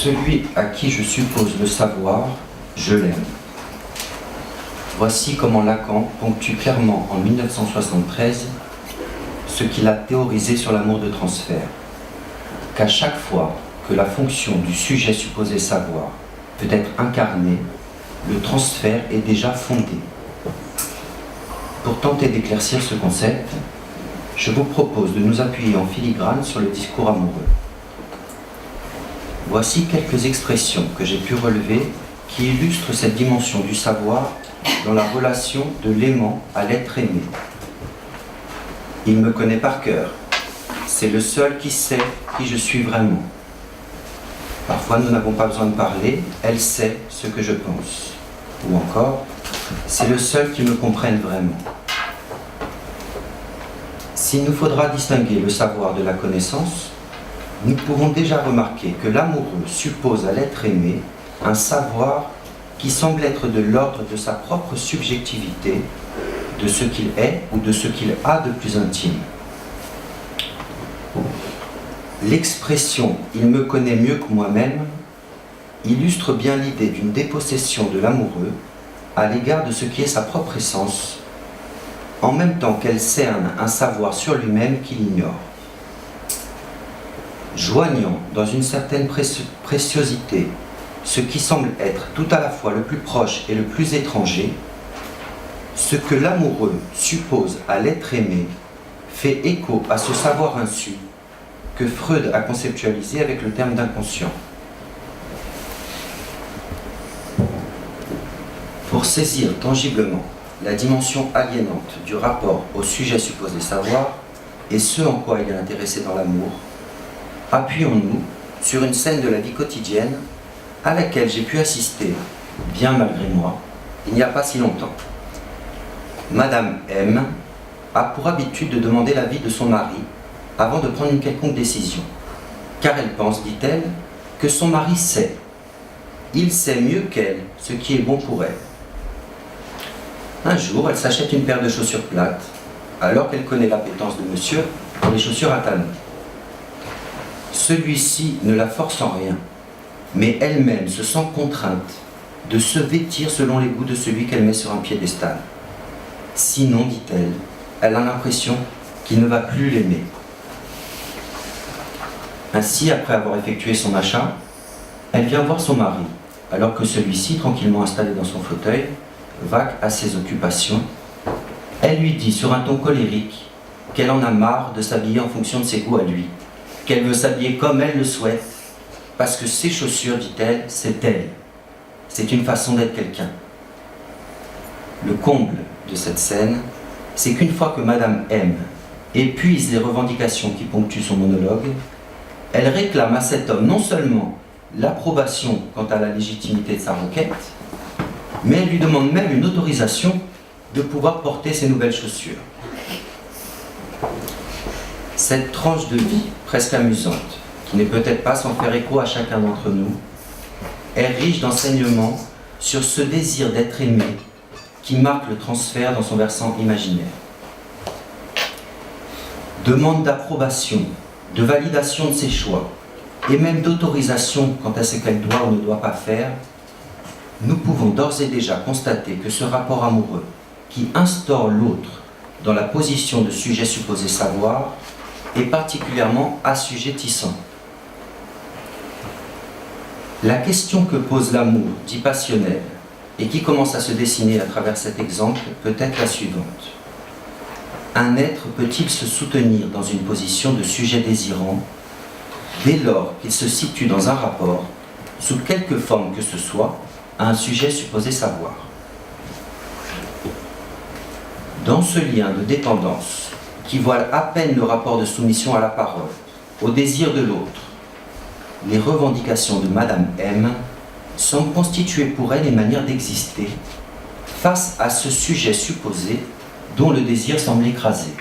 Celui à qui je suppose le savoir, je l'aime. Voici comment Lacan ponctue clairement en 1973 ce qu'il a théorisé sur l'amour de transfert. Qu'à chaque fois que la fonction du sujet supposé savoir peut être incarnée, le transfert est déjà fondé. Pour tenter d'éclaircir ce concept, je vous propose de nous appuyer en filigrane sur le discours amoureux. Voici quelques expressions que j'ai pu relever qui illustrent cette dimension du savoir dans la relation de l'aimant à l'être aimé. Il me connaît par cœur. C'est le seul qui sait qui je suis vraiment. Parfois, nous n'avons pas besoin de parler, elle sait ce que je pense. Ou encore, c'est le seul qui me comprenne vraiment. S'il nous faudra distinguer le savoir de la connaissance, nous pouvons déjà remarquer que l'amoureux suppose à l'être aimé un savoir qui semble être de l'ordre de sa propre subjectivité, de ce qu'il est ou de ce qu'il a de plus intime. L'expression « il me connaît mieux que moi-même » illustre bien l'idée d'une dépossession de l'amoureux à l'égard de ce qui est sa propre essence, en même temps qu'elle cerne un savoir sur lui-même qu'il ignore. Joignant dans une certaine préciosité ce qui semble être tout à la fois le plus proche et le plus étranger, ce que l'amoureux suppose à l'être aimé fait écho à ce savoir insu que Freud a conceptualisé avec le terme d'inconscient. Pour saisir tangiblement la dimension aliénante du rapport au sujet supposé savoir et ce en quoi il est intéressé dans l'amour, appuyons-nous sur une scène de la vie quotidienne à laquelle j'ai pu assister, bien malgré moi, il n'y a pas si longtemps. Madame M a pour habitude de demander l'avis de son mari avant de prendre une quelconque décision, car elle pense, dit-elle, que son mari sait. Il sait mieux qu'elle ce qui est bon pour elle. Un jour, elle s'achète une paire de chaussures plates, alors qu'elle connaît l'appétence de monsieur pour les chaussures à talons. Celui-ci ne la force en rien, mais elle-même se sent contrainte de se vêtir selon les goûts de celui qu'elle met sur un piédestal. Sinon, dit-elle, elle a l'impression qu'il ne va plus l'aimer. Ainsi, après avoir effectué son achat, elle vient voir son mari, alors que celui-ci, tranquillement installé dans son fauteuil, vague à ses occupations. Elle lui dit sur un ton colérique qu'elle en a marre de s'habiller en fonction de ses goûts à lui, qu'elle veut s'habiller comme elle le souhaite, parce que ses chaussures, dit-elle, c'est elle. C'est une façon d'être quelqu'un. Le comble de cette scène, c'est qu'une fois que Madame M épuise les revendications qui ponctuent son monologue, elle réclame à cet homme non seulement l'approbation quant à la légitimité de sa requête, mais elle lui demande même une autorisation de pouvoir porter ses nouvelles chaussures. Cette tranche de vie, presque amusante, qui n'est peut-être pas sans faire écho à chacun d'entre nous, est riche d'enseignements sur ce désir d'être aimé qui marque le transfert dans son versant imaginaire. Demande d'approbation, de validation de ses choix, et même d'autorisation quant à ce qu'elle doit ou ne doit pas faire, nous pouvons d'ores et déjà constater que ce rapport amoureux qui instaure l'autre dans la position de sujet supposé savoir est particulièrement assujettissant. La question que pose l'amour dit passionnel et qui commence à se dessiner à travers cet exemple peut être la suivante. Un être peut-il se soutenir dans une position de sujet désirant dès lors qu'il se situe dans un rapport, sous quelque forme que ce soit, à un sujet supposé savoir? Dans ce lien de dépendance qui voile à peine le rapport de soumission à la parole, au désir de l'autre, les revendications de Madame M semblent constituer pour elle une manière d'exister face à ce sujet supposé dont le désir semble écrasé.